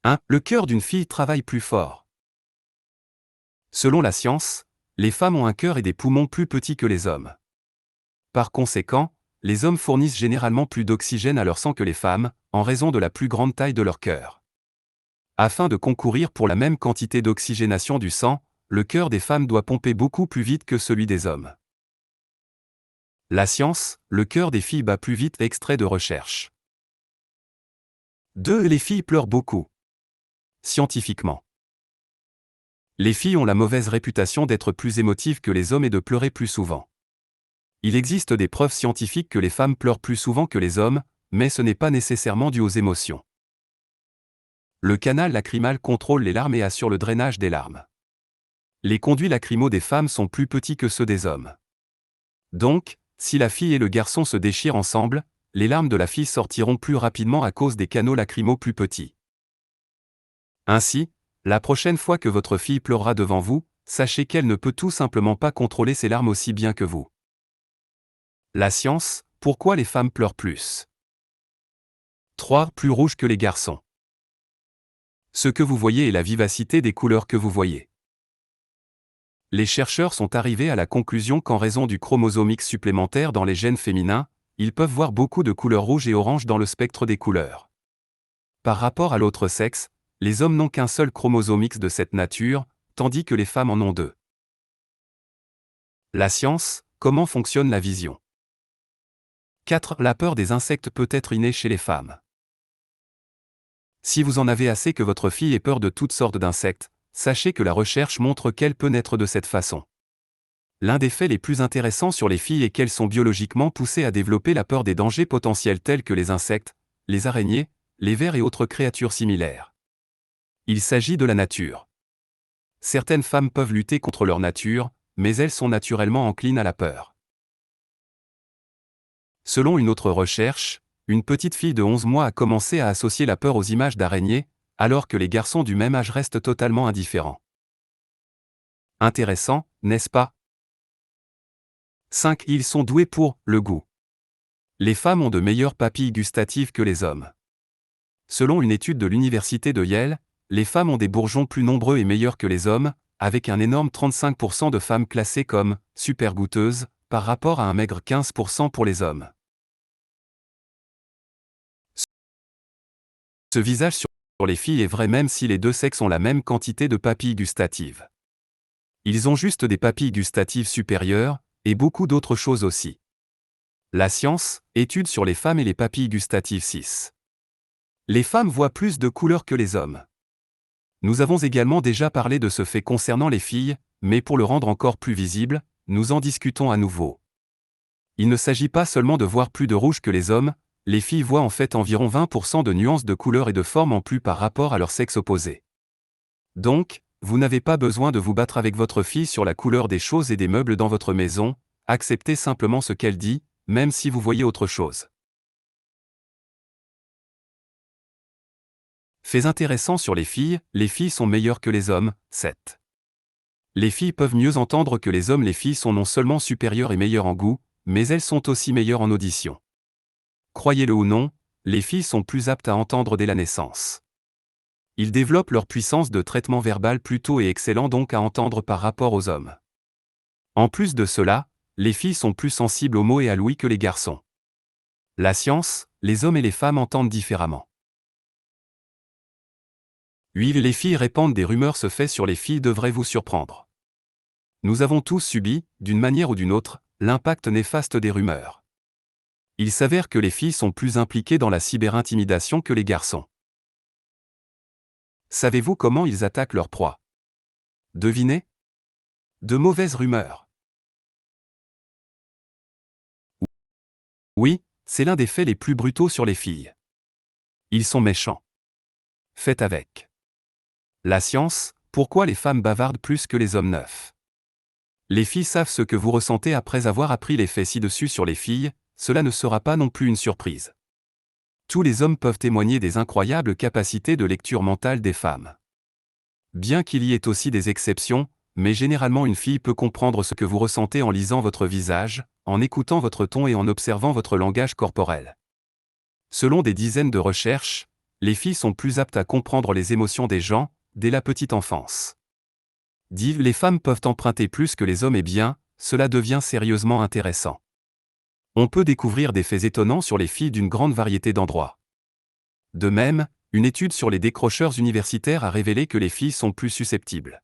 1. Le cœur d'une fille travaille plus fort. Selon la science, les femmes ont un cœur et des poumons plus petits que les hommes. Par conséquent, les hommes fournissent généralement plus d'oxygène à leur sang que les femmes, en raison de la plus grande taille de leur cœur. Afin de concourir pour la même quantité d'oxygénation du sang, le cœur des femmes doit pomper beaucoup plus vite que celui des hommes. La science, le cœur des filles bat plus vite. Extrait de recherche. 2. Les filles pleurent beaucoup. Scientifiquement, les filles ont la mauvaise réputation d'être plus émotives que les hommes et de pleurer plus souvent. Il existe des preuves scientifiques que les femmes pleurent plus souvent que les hommes, mais ce n'est pas nécessairement dû aux émotions. Le canal lacrymal contrôle les larmes et assure le drainage des larmes. Les conduits lacrymaux des femmes sont plus petits que ceux des hommes. Donc, si la fille et le garçon se déchirent ensemble, les larmes de la fille sortiront plus rapidement à cause des canaux lacrymaux plus petits. Ainsi, la prochaine fois que votre fille pleurera devant vous, sachez qu'elle ne peut tout simplement pas contrôler ses larmes aussi bien que vous. La science, pourquoi les femmes pleurent plus. 3. Plus rouges que les garçons. Ce que vous voyez est la vivacité des couleurs que vous voyez. Les chercheurs sont arrivés à la conclusion qu'en raison du chromosome X supplémentaire dans les gènes féminins, ils peuvent voir beaucoup de couleurs rouges et oranges dans le spectre des couleurs. Par rapport à l'autre sexe, les hommes n'ont qu'un seul chromosome X de cette nature, tandis que les femmes en ont deux. La science, comment fonctionne la vision. 4. La peur des insectes peut être innée chez les femmes. Si vous en avez assez que votre fille ait peur de toutes sortes d'insectes, sachez que la recherche montre qu'elle peut naître de cette façon. L'un des faits les plus intéressants sur les filles est qu'elles sont biologiquement poussées à développer la peur des dangers potentiels tels que les insectes, les araignées, les vers et autres créatures similaires. Il s'agit de la nature. Certaines femmes peuvent lutter contre leur nature, mais elles sont naturellement enclines à la peur. Selon une autre recherche, une petite fille de 11 mois a commencé à associer la peur aux images d'araignées, alors que les garçons du même âge restent totalement indifférents. Intéressant, n'est-ce pas? 5. Ils sont doués pour le goût. Les femmes ont de meilleures papilles gustatives que les hommes. Selon une étude de l'université de Yale, les femmes ont des bourgeons plus nombreux et meilleurs que les hommes, avec un énorme 35% de femmes classées comme « super goûteuses » par rapport à un maigre 15% pour les hommes. Ce visage sur les filles est vrai même si les deux sexes ont la même quantité de papilles gustatives. Ils ont juste des papilles gustatives supérieures, et beaucoup d'autres choses aussi. La science, étude sur les femmes et les papilles gustatives 6. Les femmes voient plus de couleurs que les hommes. Nous avons également déjà parlé de ce fait concernant les filles, mais pour le rendre encore plus visible, nous en discutons à nouveau. Il ne s'agit pas seulement de voir plus de rouge que les hommes, les filles voient en fait environ 20% de nuances de couleurs et de formes en plus par rapport à leur sexe opposé. Donc, vous n'avez pas besoin de vous battre avec votre fille sur la couleur des choses et des meubles dans votre maison, acceptez simplement ce qu'elle dit, même si vous voyez autre chose. Faits intéressants sur les filles sont meilleures que les hommes, 7. Les filles peuvent mieux entendre que les hommes. Les filles sont non seulement supérieures et meilleures en goût, mais elles sont aussi meilleures en audition. Croyez-le ou non, les filles sont plus aptes à entendre dès la naissance. Ils développent leur puissance de traitement verbal plus tôt et excellent donc à entendre par rapport aux hommes. En plus de cela, les filles sont plus sensibles aux mots et à l'ouïe que les garçons. La science, les hommes et les femmes entendent différemment. 8. Les filles répandent des rumeurs. Ce fait sur les filles devrait vous surprendre. Nous avons tous subi, d'une manière ou d'une autre, l'impact néfaste des rumeurs. Il s'avère que les filles sont plus impliquées dans la cyberintimidation que les garçons. Savez-vous comment ils attaquent leur proie? Devinez? De mauvaises rumeurs. Oui, c'est l'un des faits les plus brutaux sur les filles. Ils sont méchants. Faites avec. La science, pourquoi les femmes bavardent plus que les hommes neufs? Les filles savent ce que vous ressentez après avoir appris les faits ci-dessus sur les filles, cela ne sera pas non plus une surprise. Tous les hommes peuvent témoigner des incroyables capacités de lecture mentale des femmes. Bien qu'il y ait aussi des exceptions, mais généralement une fille peut comprendre ce que vous ressentez en lisant votre visage, en écoutant votre ton et en observant votre langage corporel. Selon des dizaines de recherches, les filles sont plus aptes à comprendre les émotions des gens, dès la petite enfance. Dit, les femmes peuvent emprunter plus que les hommes et bien, cela devient sérieusement intéressant. On peut découvrir des faits étonnants sur les filles d'une grande variété d'endroits. De même, une étude sur les décrocheurs universitaires a révélé que les filles sont plus susceptibles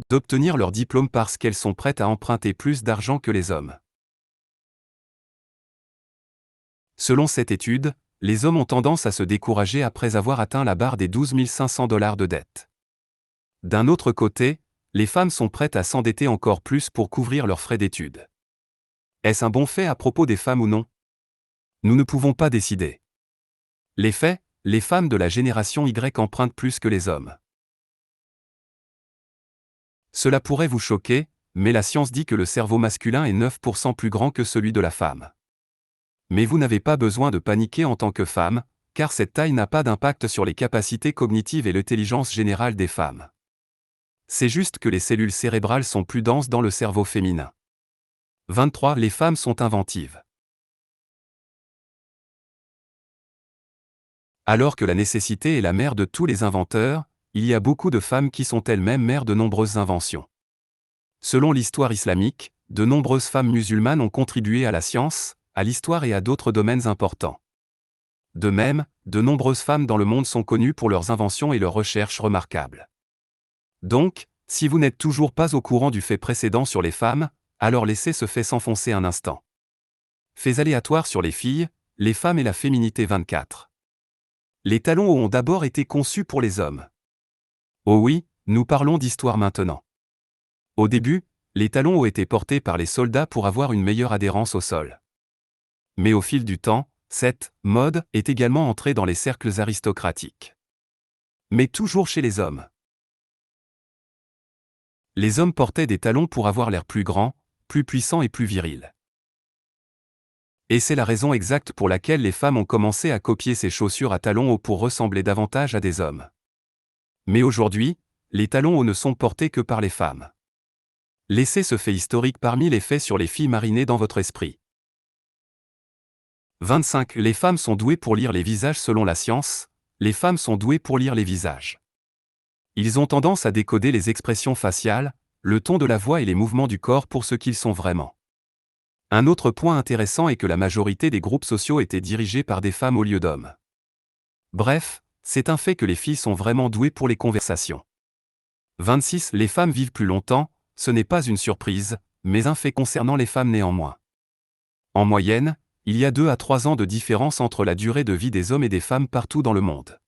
d'obtenir leur diplôme parce qu'elles sont prêtes à emprunter plus d'argent que les hommes. Selon cette étude, les hommes ont tendance à se décourager après avoir atteint la barre des 12 500 $ de dette. D'un autre côté, les femmes sont prêtes à s'endetter encore plus pour couvrir leurs frais d'études. Est-ce un bon fait à propos des femmes ou non? Nous ne pouvons pas décider. Les faits, les femmes de la génération Y empruntent plus que les hommes. Cela pourrait vous choquer, mais la science dit que le cerveau masculin est 9% plus grand que celui de la femme. Mais vous n'avez pas besoin de paniquer en tant que femme, car cette taille n'a pas d'impact sur les capacités cognitives et l'intelligence générale des femmes. C'est juste que les cellules cérébrales sont plus denses dans le cerveau féminin. 23. Les femmes sont inventives. Alors que la nécessité est la mère de tous les inventeurs, il y a beaucoup de femmes qui sont elles-mêmes mères de nombreuses inventions. Selon l'histoire islamique, de nombreuses femmes musulmanes ont contribué à la science, à l'histoire et à d'autres domaines importants. De même, de nombreuses femmes dans le monde sont connues pour leurs inventions et leurs recherches remarquables. Donc, si vous n'êtes toujours pas au courant du fait précédent sur les femmes, alors laissez ce fait s'enfoncer un instant. Faits aléatoires sur les filles, les femmes et la féminité 24. Les talons hauts ont d'abord été conçus pour les hommes. Oh oui, nous parlons d'histoire maintenant. Au début, les talons hauts étaient portés par les soldats pour avoir une meilleure adhérence au sol. Mais au fil du temps, cette mode est également entrée dans les cercles aristocratiques. Mais toujours chez les hommes. Les hommes portaient des talons pour avoir l'air plus grand, plus puissant et plus viril. Et c'est la raison exacte pour laquelle les femmes ont commencé à copier ces chaussures à talons hauts pour ressembler davantage à des hommes. Mais aujourd'hui, les talons hauts ne sont portés que par les femmes. Laissez ce fait historique parmi les faits sur les filles mariner dans votre esprit. 25. Les femmes sont douées pour lire les visages selon la science, les femmes sont douées pour lire les visages. Ils ont tendance à décoder les expressions faciales, le ton de la voix et les mouvements du corps pour ce qu'ils sont vraiment. Un autre point intéressant est que la majorité des groupes sociaux étaient dirigés par des femmes au lieu d'hommes. Bref, c'est un fait que les filles sont vraiment douées pour les conversations. 26. Les femmes vivent plus longtemps, ce n'est pas une surprise, mais un fait concernant les femmes néanmoins. En moyenne, il y a 2 à 3 ans de différence entre la durée de vie des hommes et des femmes partout dans le monde.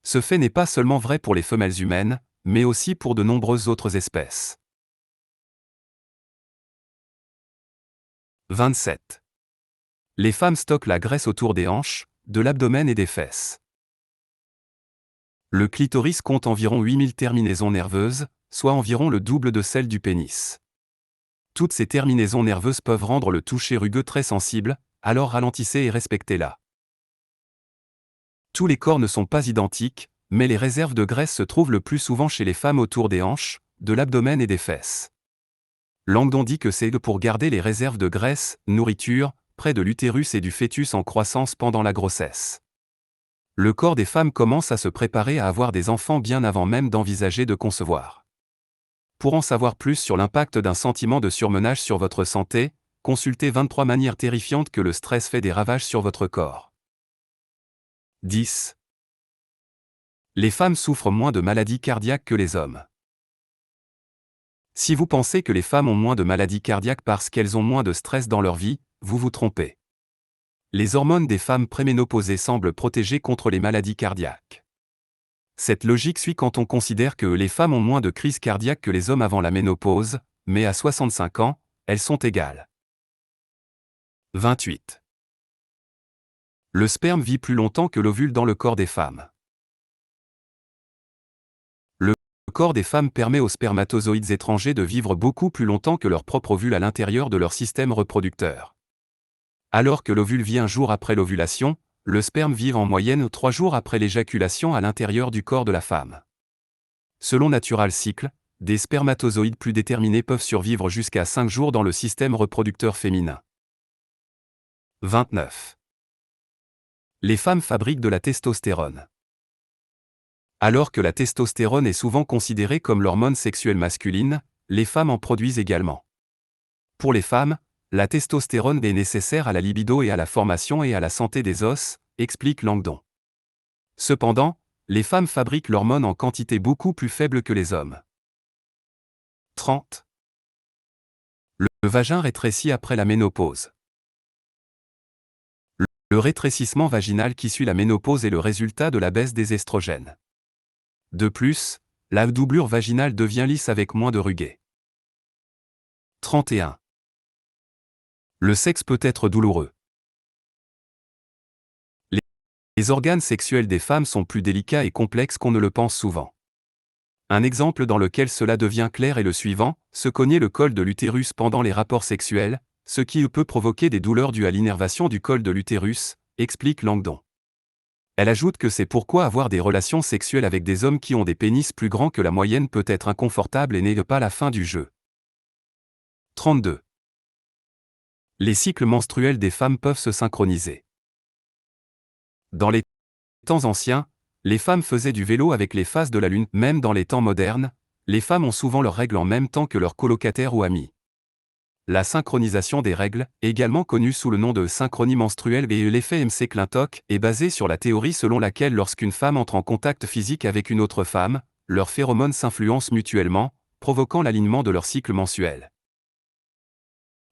Ce fait n'est pas seulement vrai pour les femelles humaines, mais aussi pour de nombreuses autres espèces. 27. Les femmes stockent la graisse autour des hanches, de l'abdomen et des fesses. Le clitoris compte environ 8000 terminaisons nerveuses, soit environ le double de celles du pénis. Toutes ces terminaisons nerveuses peuvent rendre le toucher rugueux très sensible, alors ralentissez et respectez-la. Tous les corps ne sont pas identiques, mais les réserves de graisse se trouvent le plus souvent chez les femmes autour des hanches, de l'abdomen et des fesses. Langdon dit que c'est pour garder les réserves de graisse, nourriture, près de l'utérus et du fœtus en croissance pendant la grossesse. Le corps des femmes commence à se préparer à avoir des enfants bien avant même d'envisager de concevoir. Pour en savoir plus sur l'impact d'un sentiment de surmenage sur votre santé, consultez 23 manières terrifiantes que le stress fait des ravages sur votre corps. 10. Les femmes souffrent moins de maladies cardiaques que les hommes. Si vous pensez que les femmes ont moins de maladies cardiaques parce qu'elles ont moins de stress dans leur vie, vous vous trompez. Les hormones des femmes préménopausées semblent protéger contre les maladies cardiaques. Cette logique suit quand on considère que les femmes ont moins de crises cardiaques que les hommes avant la ménopause, mais à 65 ans, elles sont égales. 28. Le sperme vit plus longtemps que l'ovule dans le corps des femmes. Le corps des femmes permet aux spermatozoïdes étrangers de vivre beaucoup plus longtemps que leur propre ovule à l'intérieur de leur système reproducteur. Alors que l'ovule vit un jour après l'ovulation, le sperme vit en moyenne 3 jours après l'éjaculation à l'intérieur du corps de la femme. Selon Natural Cycle, des spermatozoïdes plus déterminés peuvent survivre jusqu'à 5 jours dans le système reproducteur féminin. 29. Les femmes fabriquent de la testostérone. Alors que la testostérone est souvent considérée comme l'hormone sexuelle masculine, les femmes en produisent également. Pour les femmes, la testostérone est nécessaire à la libido et à la formation et à la santé des os, explique Langdon. Cependant, les femmes fabriquent l'hormone en quantité beaucoup plus faible que les hommes. 30. Le vagin rétrécit après la ménopause. Le rétrécissement vaginal qui suit la ménopause est le résultat de la baisse des estrogènes. De plus, la doublure vaginale devient lisse avec moins de ruguet. 31. Le sexe peut être douloureux. Les organes sexuels des femmes sont plus délicats et complexes qu'on ne le pense souvent. Un exemple dans lequel cela devient clair est le suivant: se cogner le col de l'utérus pendant les rapports sexuels, ce qui peut provoquer des douleurs dues à l'innervation du col de l'utérus, explique Langdon. Elle ajoute que c'est pourquoi avoir des relations sexuelles avec des hommes qui ont des pénis plus grands que la moyenne peut être inconfortable et n'est pas la fin du jeu. 32. Les cycles menstruels des femmes peuvent se synchroniser. Dans les temps anciens, les femmes faisaient du vélo avec les phases de la lune. Même dans les temps modernes, les femmes ont souvent leurs règles en même temps que leurs colocataires ou amis. La synchronisation des règles, également connue sous le nom de synchronie menstruelle et l'effet MC-Clintock, est basée sur la théorie selon laquelle lorsqu'une femme entre en contact physique avec une autre femme, leurs phéromones s'influencent mutuellement, provoquant l'alignement de leur cycle mensuel.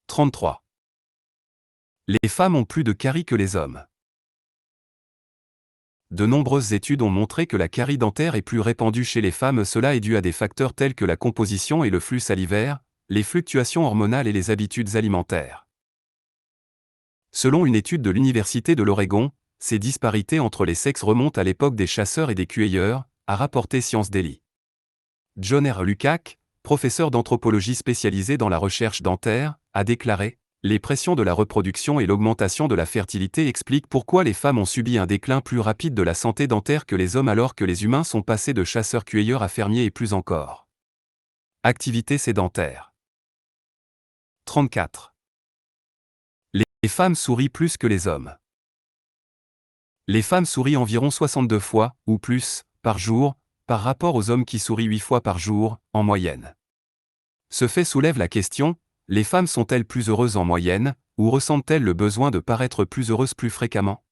33. Les femmes ont plus de caries que les hommes. De nombreuses études ont montré que la carie dentaire est plus répandue chez les femmes. Cela est dû à des facteurs tels que la composition et le flux salivaire, les fluctuations hormonales et les habitudes alimentaires. Selon une étude de l'Université de l'Oregon, ces disparités entre les sexes remontent à l'époque des chasseurs et des cueilleurs, a rapporté Science Daily. John R. Lukács, professeur d'anthropologie spécialisé dans la recherche dentaire, a déclaré: les pressions de la reproduction et l'augmentation de la fertilité expliquent pourquoi les femmes ont subi un déclin plus rapide de la santé dentaire que les hommes alors que les humains sont passés de chasseurs-cueilleurs à fermiers et plus encore. Activité sédentaire. 34. Les femmes sourient plus que les hommes. Les femmes sourient environ 62 fois, ou plus, par jour, par rapport aux hommes qui sourient 8 fois par jour, en moyenne. Ce fait soulève la question: les femmes sont-elles plus heureuses en moyenne, ou ressentent-elles le besoin de paraître plus heureuses plus fréquemment?